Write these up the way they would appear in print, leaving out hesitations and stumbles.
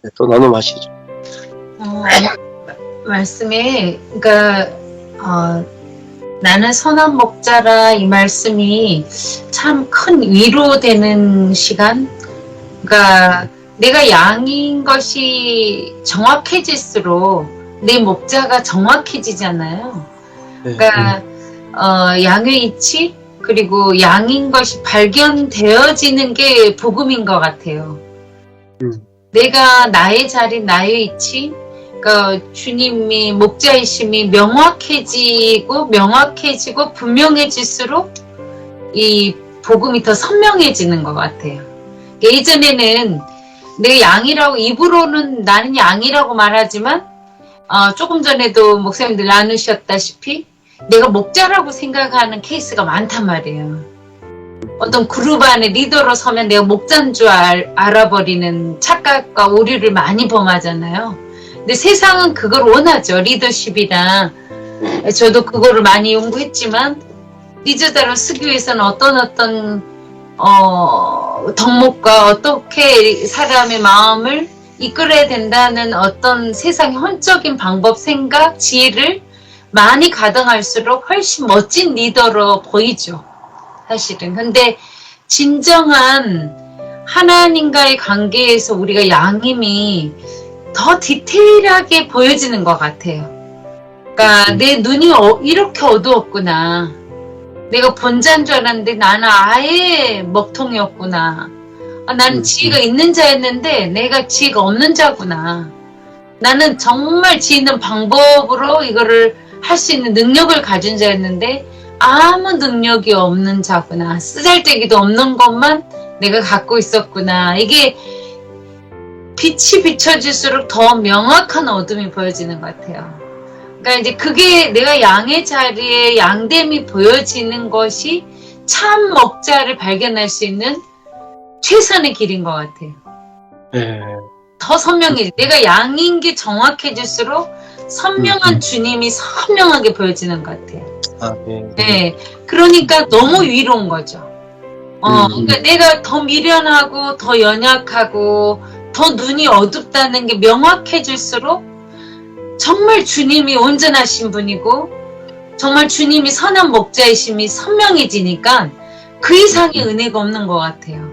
네, 또 나눠 마시죠. 어, 말씀에, 그러니까, 나는 선한 목자라 이 말씀이 참 큰 위로되는 시간? 그러니까, 내가 양인 것이 정확해질수록 내 목자가 정확해지잖아요. 네, 그러니까, 양의 이치, 그리고 양인 것이 발견되어지는 게 복음인 것 같아요. 내가 나의 자리, 나의 위치, 그러니까 주님이 목자이심이 명확해지고 분명해질수록 이 복음이 더 선명해지는 것 같아요. 예전에는 내 양이라고 입으로는 나는 양이라고 말하지만 조금 전에도 목사님들 나누셨다시피 내가 목자라고 생각하는 케이스가 많단 말이에요. 어떤 그룹 안에 리더로 서면 내가 목자인 줄 알아버리는 착각과 오류를 많이 범하잖아요. 근데 세상은 그걸 원하죠. 리더십이랑. 저도 그거를 많이 연구했지만 리더자로 쓰기 위해서는 어떤 덕목과 어떻게 사람의 마음을 이끌어야 된다는 어떤 세상의 혼적인 방법, 생각, 지혜를 많이 가동할수록 훨씬 멋진 리더로 보이죠. 사실은. 근데 진정한 하나님과의 관계에서 우리가 양임이 더 디테일하게 보여지는 것 같아요. 그러니까 내 눈이 이렇게 어두웠구나. 내가 본자인 줄 알았는데 나는 아예 먹통이었구나. 나는 지혜가 있는 자였는데 내가 지혜가 없는 자구나. 나는 정말 지혜 있는 방법으로 이거를 할 수 있는 능력을 가진 자였는데 아무 능력이 없는 자구나. 쓰잘데기도 없는 것만 내가 갖고 있었구나. 이게 빛이 비춰질수록 더 명확한 어둠이 보여지는 것 같아요. 그러니까 이제 그게 내가 양의 자리에 양됨이 보여지는 것이 참 목자를 발견할 수 있는 최선의 길인 것 같아요. 네. 더 선명해져. 내가 양인 게 정확해질수록 선명한 주님이 선명하게 보여지는 것 같아요. 네. 그러니까 너무 위로운 거죠. 그러니까 내가 더 미련하고 더 연약하고 더 눈이 어둡다는 게 명확해질수록 정말 주님이 온전하신 분이고 정말 주님이 선한 목자이심이 선명해지니까 그 이상의 은혜가 없는 것 같아요.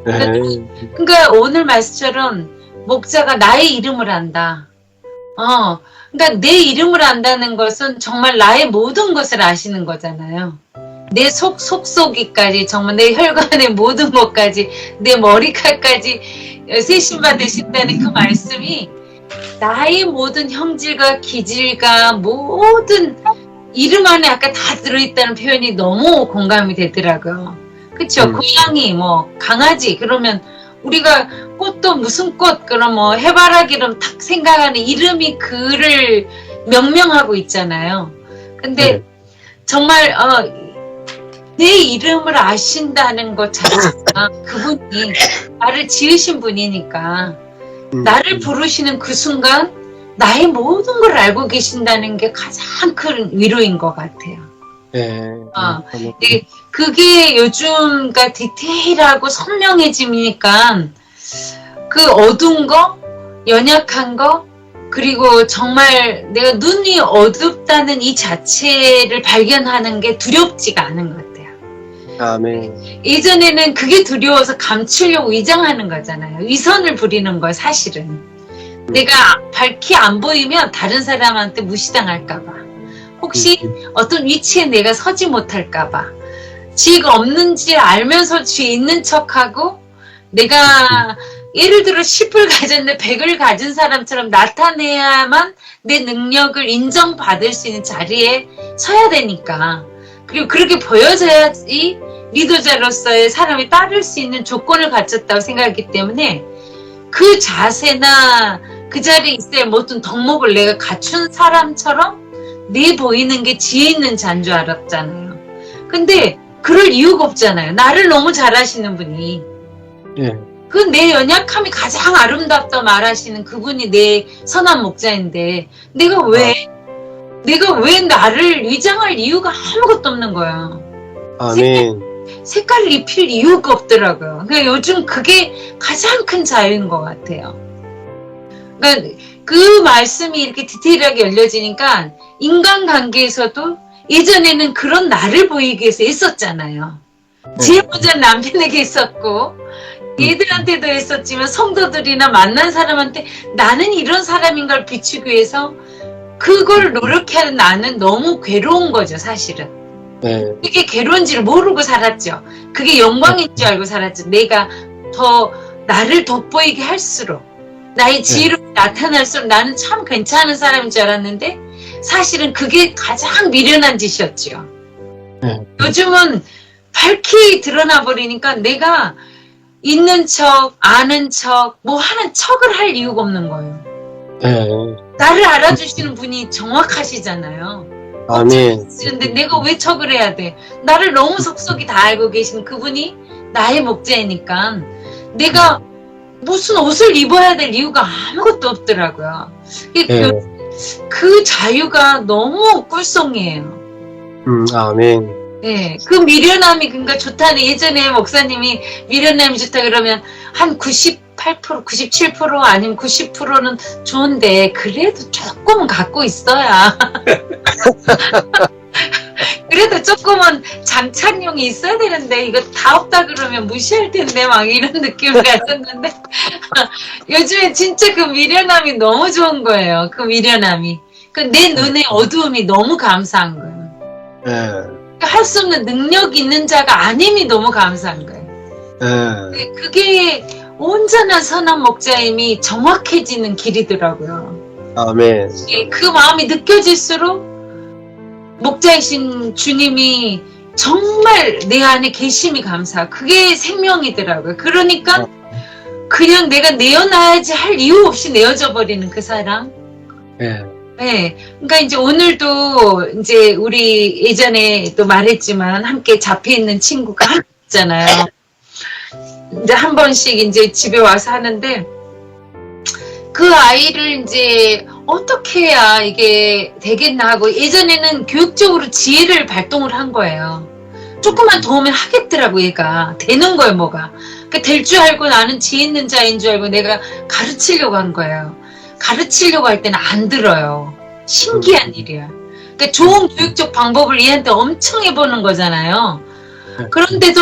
그러니까 오늘 말씀처럼 목자가 나의 이름을 안다. 그러니까 내 이름을 안다는 것은 정말 나의 모든 것을 아시는 거잖아요. 내 속속이까지 정말 내 혈관의 모든 것까지 내 머리칼까지 세심받으신다는 그 말씀이 나의 모든 형질과 기질과 모든 이름 안에 아까 다 들어있다는 표현이 너무 공감이 되더라고요. 그쵸? 고양이, 강아지 그러면 우리가 꽃도 무슨 꽃 그럼 해바라기 이름 딱 생각하는 이름이 그를 명명하고 있잖아요. 근데 정말 내 이름을 아신다는 것 자체가 그분이 나를 지으신 분이니까 나를 부르시는 그 순간 나의 모든 걸 알고 계신다는 게 가장 큰 위로인 것 같아요. 그게 요즘가 디테일하고 선명해지니까 그 어두운 거, 연약한 거, 그리고 정말 내가 눈이 어둡다는 이 자체를 발견하는 게 두렵지가 않은 것 같아요. 아멘. 예전에는 그게 두려워서 감추려고 위장하는 거잖아요. 위선을 부리는 거예요, 사실은. 내가 밝히 안 보이면 다른 사람한테 무시당할까봐. 혹시 어떤 위치에 내가 서지 못할까봐. 지혜가 없는지 알면서 지혜 있는 척하고 내가 예를 들어 10을 가졌는데 100을 가진 사람처럼 나타내야만 내 능력을 인정받을 수 있는 자리에 서야 되니까. 그리고 그렇게 보여져야지 리더자로서의 사람이 따를 수 있는 조건을 갖췄다고 생각하기 때문에 그 자세나 그 자리에 있어야 모든 덕목을 내가 갖춘 사람처럼 내 보이는 게 지혜 있는 자인 줄 알았잖아요. 근데 그럴 이유가 없잖아요. 나를 너무 잘 아시는 분이. 그 내 연약함이 가장 아름답다 말하시는 그분이 내 선한 목자인데 내가 왜 나를 위장할 이유가 아무것도 없는 거야. 아멘. 색깔을 입힐 이유가 없더라고요. 그러니까 요즘 그게 가장 큰 자유인 것 같아요. 그러니까 그 말씀이 이렇게 디테일하게 열려지니까 인간관계에서도 예전에는 그런 나를 보이기 위해서 있었잖아요. 제일 먼저 남편에게 있었고 얘들한테도 했었지만 성도들이나 만난 사람한테 나는 이런 사람인 걸 비추기 위해서 그걸 노력하는 나는 너무 괴로운 거죠, 사실은. 그게 괴로운지를 모르고 살았죠. 그게 영광인 줄 알고 살았죠. 내가 더 나를 돋보이게 할수록 나의 지혜로 나타날수록 나는 참 괜찮은 사람인 줄 알았는데 사실은 그게 가장 미련한 짓이었죠. 요즘은 밝히 드러나 버리니까 내가 있는 척, 아는 척, 뭐 하는 척을 할 이유가 없는 거예요. 나를 알아주시는 분이 정확하시잖아요. 아멘. 근데 내가 왜 척을 해야 돼? 나를 너무 속속이 다 알고 계신 그분이 나의 목자이니까 내가 무슨 옷을 입어야 될 이유가 아무것도 없더라고요. 그 자유가 너무 꿀송이에요. 아멘. 네, 그 미련함이 그러니까 좋다는 예전에 목사님이 미련함이 좋다 그러면 한 98%, 97% 아니면 90%는 좋은데 그래도 조금은 갖고 있어야 그래도 조금은 장착용이 있어야 되는데 이거 다 없다 그러면 무시할 텐데 막 이런 느낌을 가졌는데 요즘에 진짜 그 미련함이 너무 좋은 거예요. 그 미련함이 그 내 눈에 어두움이 너무 감사한 거예요. 할 수 없는 능력 있는 자가 아님이 너무 감사한 거예요. 그게 온전한 선한 목자임이 정확해지는 길이더라고요. 아멘. 그 마음이 느껴질수록 목자이신 주님이 정말 내 안에 계심이 감사. 그게 생명이더라고요. 그러니까 그냥 내가 내어놔야지 할 이유 없이 내어져 버리는 그 사람. 네. 그러니까 이제 오늘도 이제 우리 예전에 또 말했지만 함께 잡혀 있는 친구가 있잖아요. 이제 한 번씩 이제 집에 와서 하는데 그 아이를 이제 어떻게 해야 이게 되겠나 하고 예전에는 교육적으로 지혜를 발동을 한 거예요. 조금만 도우면 하겠더라고 얘가. 되는 거예요 뭐가. 그러니까 될 줄 알고 나는 지혜 있는 자인 줄 알고 내가 가르치려고 한 거예요. 가르치려고 할 때는 안 들어요. 신기한 일이야. 그러니까 좋은 교육적 방법을 얘한테 엄청 해보는 거잖아요. 그런데도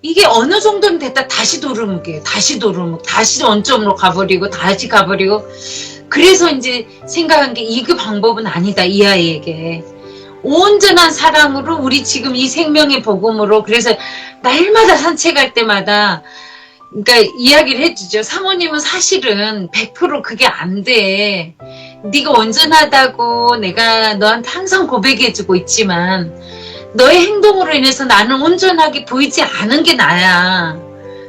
이게 어느 정도는 됐다 다시 도루묵이에요. 다시 도루묵. 다시 원점으로 가버리고 다시 가버리고 그래서 이제 생각한 게 이 그 방법은 아니다. 이 아이에게. 온전한 사랑으로 우리 지금 이 생명의 복음으로 그래서 날마다 산책할 때마다 그러니까 이야기를 해주죠. 사모님은 사실은 100% 그게 안 돼. 네가 온전하다고 내가 너한테 항상 고백해주고 있지만 너의 행동으로 인해서 나는 온전하게 보이지 않은 게 나야.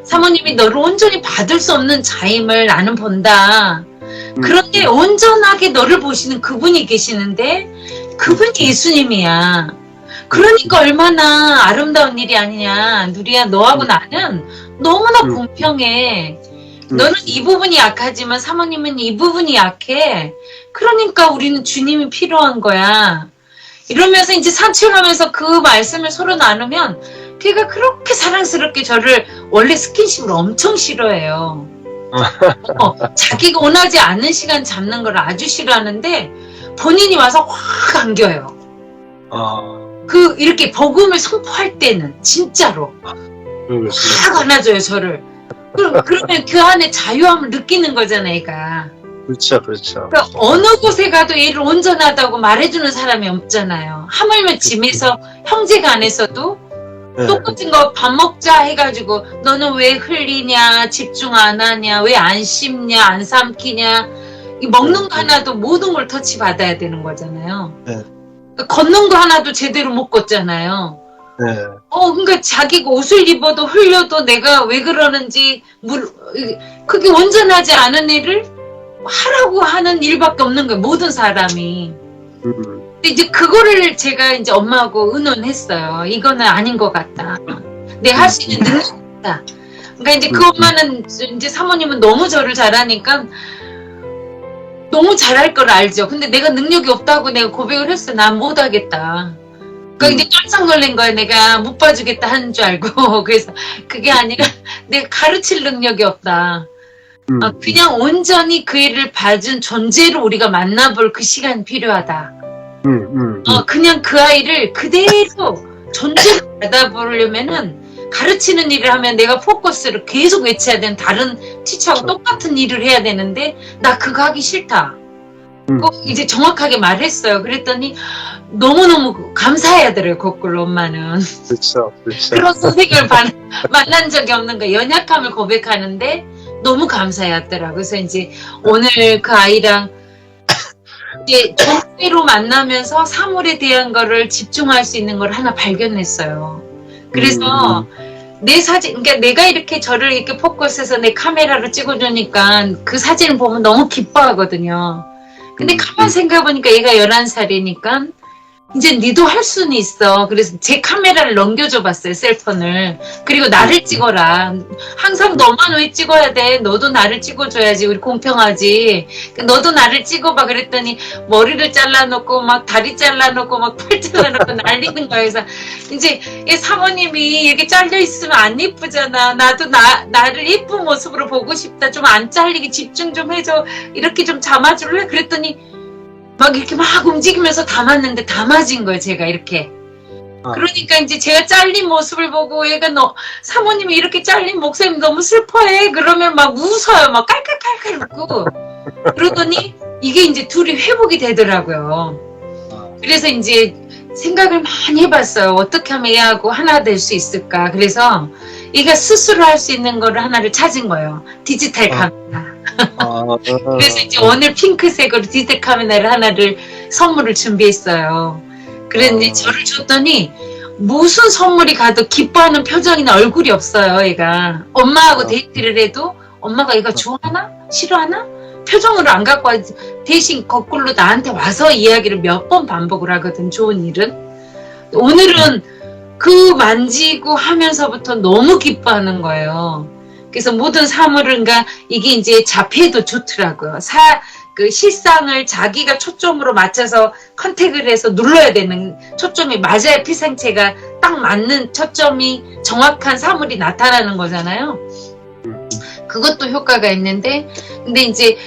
사모님이 너를 온전히 받을 수 없는 자임을 나는 본다. 그런데 온전하게 너를 보시는 그분이 계시는데 그분이 예수님이야. 그러니까 얼마나 아름다운 일이 아니냐. 누리야 너하고 나는 너무나 공평해. 너는 이 부분이 약하지만 사모님은 이 부분이 약해. 그러니까 우리는 주님이 필요한 거야. 이러면서 이제 산책하면서 그 말씀을 서로 나누면 걔가 그렇게 사랑스럽게 저를 원래 스킨십을 엄청 싫어해요. 자기가 원하지 않는 시간 잡는 걸 아주 싫어하는데 본인이 와서 확 안겨요. 그 이렇게 복음을 선포할 때는 진짜로 확 안아줘요 저를. 그러면 그 안에 자유함을 느끼는 거잖아요 얘가. 그렇죠, 그렇죠. 그러니까 어느 곳에 가도 얘를 온전하다고 말해주는 사람이 없잖아요. 하물며 집에서 형제가 안에서도 똑같은 거 밥 먹자 해가지고 너는 왜 흘리냐, 집중 안 하냐, 왜 안 씹냐, 안 삼키냐. 이 먹는 거 하나도 모든 걸 터치 받아야 되는 거잖아요. 그러니까 걷는 거 하나도 제대로 못 걷잖아요. 그러니까 자기가 옷을 입어도 흘려도 내가 왜 그러는지 그게 온전하지 않은 일을 하라고 하는 일밖에 없는 거예요. 모든 사람이. 근데 이제 그거를 제가 이제 엄마하고 의논했어요. 이거는 아닌 것 같다. 내가 할 수 있는 능력이 있다. 그러니까 이제 그 엄마는 이제 사모님은 너무 저를 잘하니까 너무 잘할 걸 알죠. 근데 내가 능력이 없다고 내가 고백을 했어. 난 못하겠다. 그러니까 이제 깜짝 놀란 거야. 내가 못 봐주겠다 하는 줄 알고. 그래서 그게 아니라 내가 가르칠 능력이 없다. 그냥 온전히 그 애를 봐준 존재로 우리가 만나볼 그 시간이 필요하다. 그냥 그 아이를 그대로 존재로 받아보려면은 가르치는 일을 하면 내가 포커스를 계속 외쳐야 되는 다른 티처하고 똑같은 일을 해야 되는데 나 그거 하기 싫다. 꼭 이제 정확하게 말했어요. 그랬더니 너무너무 감사해하더래요. 거꾸로 엄마는. 그렇죠. 그런 선생님을 만난 적이 없는 거예요. 연약함을 고백하는데 너무 감사해하더라고요. 그래서 이제 오늘 그 아이랑 이제 존재로 만나면서 사물에 대한 거를 집중할 수 있는 걸 하나 발견했어요. 그래서 내 사진, 그러니까 내가 이렇게 저를 이렇게 포커스해서 내 카메라로 찍어주니까 그 사진을 보면 너무 기뻐하거든요. 근데 가만 생각해보니까 얘가 11살이니까 이제 니도 할 수는 있어. 그래서 제 카메라를 넘겨줘 봤어요. 셀폰을. 그리고 나를 찍어라. 항상 너만 왜 찍어야 돼. 너도 나를 찍어줘야지. 우리 공평하지. 너도 나를 찍어봐. 그랬더니 머리를 잘라놓고 막 다리 잘라놓고 막 팔 잘라놓고 날리는 거야. 그래서 이제 사모님이 이렇게 잘려있으면 안 예쁘잖아. 나도 나를 예쁜 모습으로 보고 싶다. 좀 안 잘리게 집중 좀 해줘. 이렇게 좀 담아줄래? 그랬더니 막 이렇게 막 움직이면서 담았는데 담아진 거예요, 제가 이렇게. 그러니까 이제 제가 잘린 모습을 보고 얘가 사모님이 이렇게 잘린 목소리 너무 슬퍼해. 그러면 막 웃어요. 막 깔깔깔깔 웃고. 그러더니 이게 이제 둘이 회복이 되더라고요. 그래서 이제 생각을 많이 해봤어요. 어떻게 하면 얘하고 하나 될 수 있을까. 그래서 얘가 스스로 할 수 있는 거를 하나를 찾은 거예요. 디지털 카메라. 그래서 이제 오늘 핑크색으로 디지털 카메라를 하나를 선물을 준비했어요. 그랬는데 저를 줬더니 무슨 선물이 가도 기뻐하는 표정이나 얼굴이 없어요. 얘가 엄마하고 데이트를 해도 엄마가 얘가 좋아하나? 싫어하나? 표정으로 안 갖고 와. 대신 거꾸로 나한테 와서 이야기를 몇 번 반복을 하거든. 좋은 일은. 오늘은 그 만지고 하면서부터 너무 기뻐하는 거예요. 그래서 모든 사물은 이게 이제 자폐도 좋더라고요. 그 실상을 자기가 초점으로 맞춰서 컨택을 해서 눌러야 되는 초점이 맞아야 피상체가 딱 맞는 초점이 정확한 사물이 나타나는 거잖아요. 그것도 효과가 있는데, 근데 이제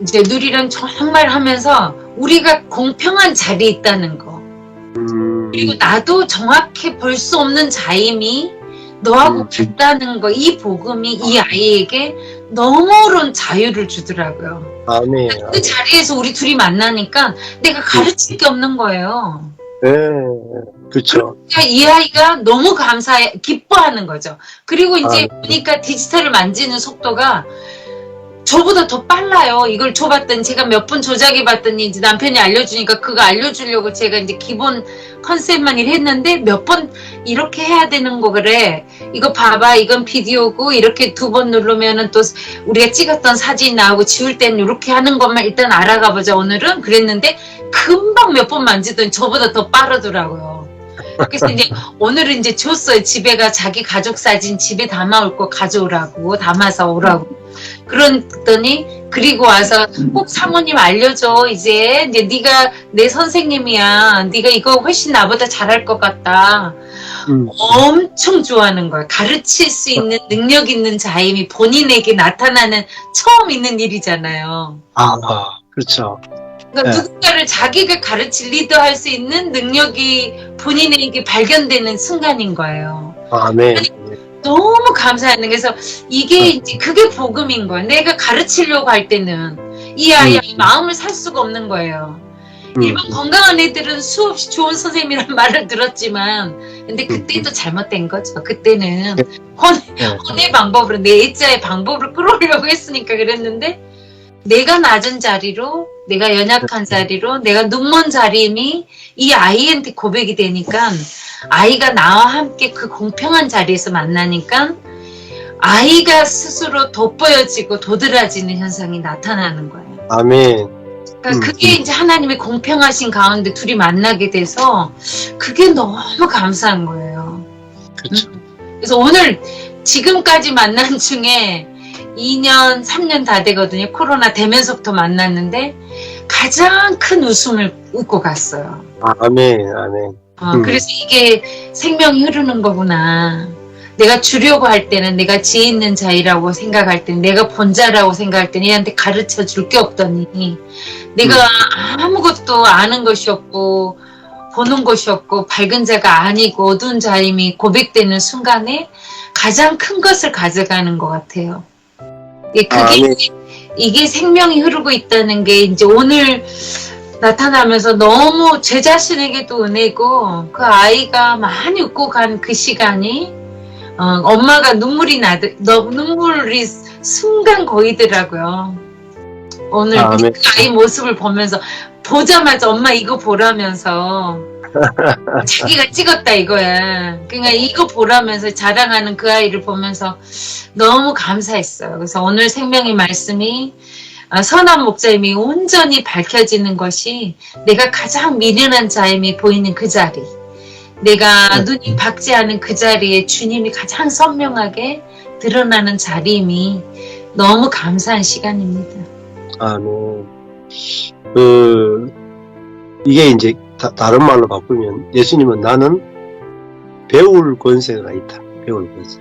누리랑 정말 하면서 우리가 공평한 자리에 있다는 거. 그리고 나도 정확히 볼 수 없는 자임이 너하고 같다는 거, 이 복음이 이 아이에게 너무런 자유를 주더라고요. 아멘. 그 자리에서 우리 둘이 만나니까 내가 가르칠 게 없는 거예요. 네, 그렇죠. 그러니까 이 아이가 너무 기뻐하는 거죠. 그리고 이제 보니까 디지털을 만지는 속도가 저보다 더 빨라요. 이걸 줘봤더니 제가 몇 번 조작해 봤더니 이제 남편이 알려주니까 그거 알려주려고 제가 이제 기본 컨셉만 일했는데 몇 번 이렇게 해야 되는 거 그래. 이거 봐봐. 이건 비디오고 이렇게 2번 누르면은 또 우리가 찍었던 사진이 나오고 지울 때는 이렇게 하는 것만 일단 알아가 보자 오늘은. 그랬는데 금방 몇 번 만지더니 저보다 더 빠르더라고요. 그래서 이제 오늘은 이제 줬어요. 집에 가 자기 가족 사진 집에 담아올 거 가져오라고 담아서 오라고. 그랬더니 그리고 와서 꼭 사모님 알려줘. 이제 네가 내 선생님이야. 네가 이거 훨씬 나보다 잘할 것 같다. 엄청 좋아하는 거야. 가르칠 수 있는 능력 있는 자임이 본인에게 나타나는 처음 있는 일이잖아요. 그렇죠. 그러니까 누군가를 자기가 가르칠 리더할 수 있는 능력이 본인에게 발견되는 순간인 거예요. 네. 너무 감사하는. 그래서 이게 이제 그게 복음인 거예요. 내가 가르치려고 할 때는 이 아이의 마음을 살 수가 없는 거예요. 일반 건강한 애들은 수없이 좋은 선생님이란 말을 들었지만 근데 그때도 잘못된 거죠. 그때는 혼의 방법으로 내 애자의 방법으로 끌어오려고 했으니까 그랬는데 내가 낮은 자리로 내가 연약한 자리로 내가 눈먼 자리임이 이 아이한테 고백이 되니까 아이가 나와 함께 그 공평한 자리에서 만나니까 아이가 스스로 돋보여지고 도드라지는 현상이 나타나는 거예요. 아멘. 그러니까 그게 이제 하나님의 공평하신 가운데 둘이 만나게 돼서 그게 너무 감사한 거예요. 그렇죠. 그래서 오늘 지금까지 만난 중에 2년, 3년 다 되거든요. 코로나 되면서부터 만났는데 가장 큰 웃음을 웃고 갔어요. 아멘, 아멘. 그래서 이게 생명이 흐르는 거구나. 내가 주려고 할 때는 내가 지혜 있는 자이라고 생각할 때는 내가 본자라고 생각할 때는 얘한테 가르쳐 줄 게 없더니 내가 아무것도 아는 것이 없고 보는 것이 없고 밝은 자가 아니고 어두운 자임이 고백되는 순간에 가장 큰 것을 가져가는 것 같아요. 이게 생명이 흐르고 있다는 게 이제 오늘 나타나면서 너무 제 자신에게도 은혜고 그 아이가 많이 웃고 간 그 시간이 엄마가 눈물이 순간 고이더라고요. 오늘 그 아이 모습을 보면서 보자마자 엄마 이거 보라면서 자기가 찍었다 이거야. 그러니까 이거 보라면서 자랑하는 그 아이를 보면서 너무 감사했어요. 그래서 오늘 생명의 말씀이 선한 목자임이 온전히 밝혀지는 것이 내가 가장 미련한 자임이 보이는 그 자리, 내가 눈이 밝지 않은 그 자리에 주님이 가장 선명하게 드러나는 자리임이 너무 감사한 시간입니다. 이게 이제 다른 말로 바꾸면 예수님은 나는 배울 권세가 있다. 배울 권세.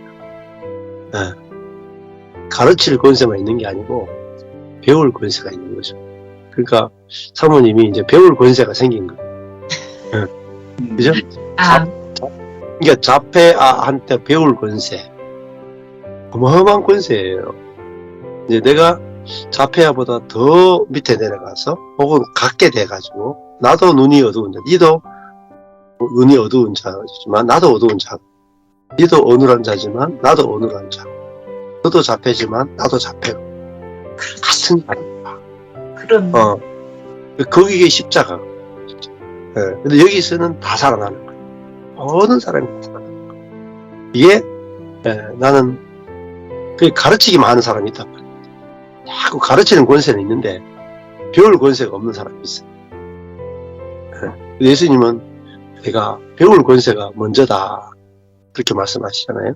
가르칠 권세만 있는 게 아니고 배울 권세가 있는 거죠. 그러니까 사모님이 이제 배울 권세가 생긴 거예요. 그죠? 그러니까 자폐아한테 배울 권세. 어마어마한 권세예요. 이제 내가 자폐아보다 더 밑에 내려가서 혹은 같게 돼가지고 나도 눈이 어두운 자, 니도 눈이 어두운 자지만 나도 어두운 자, 니도 어눌한 자지만 나도 어눌한 자, 너도 자폐지만 나도 자폐고 같은 자입니다. 그럼. 거기에 십자가. 근데 여기서는 다 살아나는 거예요. 모든 사람이 다 살아나는 거예요. 이게 나는 그 가르치기만 하는 사람이 있단 말이에요. 자꾸 가르치는 권세는 있는데 배울 권세가 없는 사람이 있어요. 예수님은 내가 배울 권세가 먼저다 그렇게 말씀하시잖아요.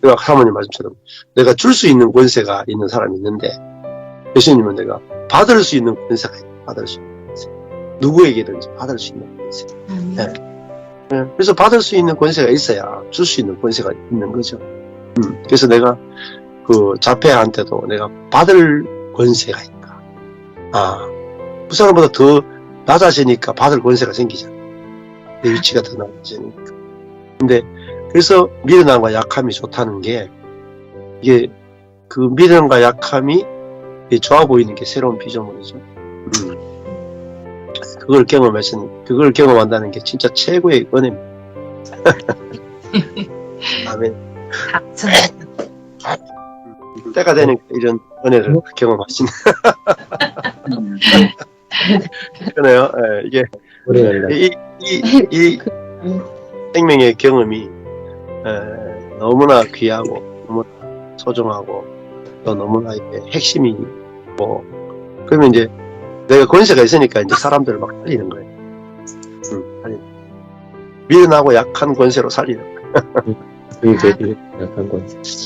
그리고 사모님 말씀처럼 내가 줄 수 있는 권세가 있는 사람이 있는데 예수님은 내가 받을 수 있는 권세가 있다. 받을 수 있는 권세. 누구에게든지 받을 수 있는 권세. 그래서 받을 수 있는 권세가 있어야 줄 수 있는 권세가 있는 거죠. 그래서 내가 그 자폐한테도 내가 받을 권세가 있다. 그 사람보다 더 낮아지니까 받을 권세가 생기잖아. 내 위치가 더 낮아지니까. 근데 그래서 미련함과 약함이 좋다는 게 이게 그 미련함과 약함이 좋아 보이는 게 새로운 피조물이죠. 그걸 그걸 경험한다는 게 진짜 최고의 은혜입니다. 아멘. 때가 되니까 이런 은혜를 경험하시네. 그러네요. 이게 이 생명의 경험이 너무나 귀하고 너무나 소중하고 또 너무나 핵심이고 그러면 이제 내가 권세가 있으니까 이제 사람들을 막 살리는 거예요. 미련하고 약한 권세로 살리는 거예요. 되게 약한 권세.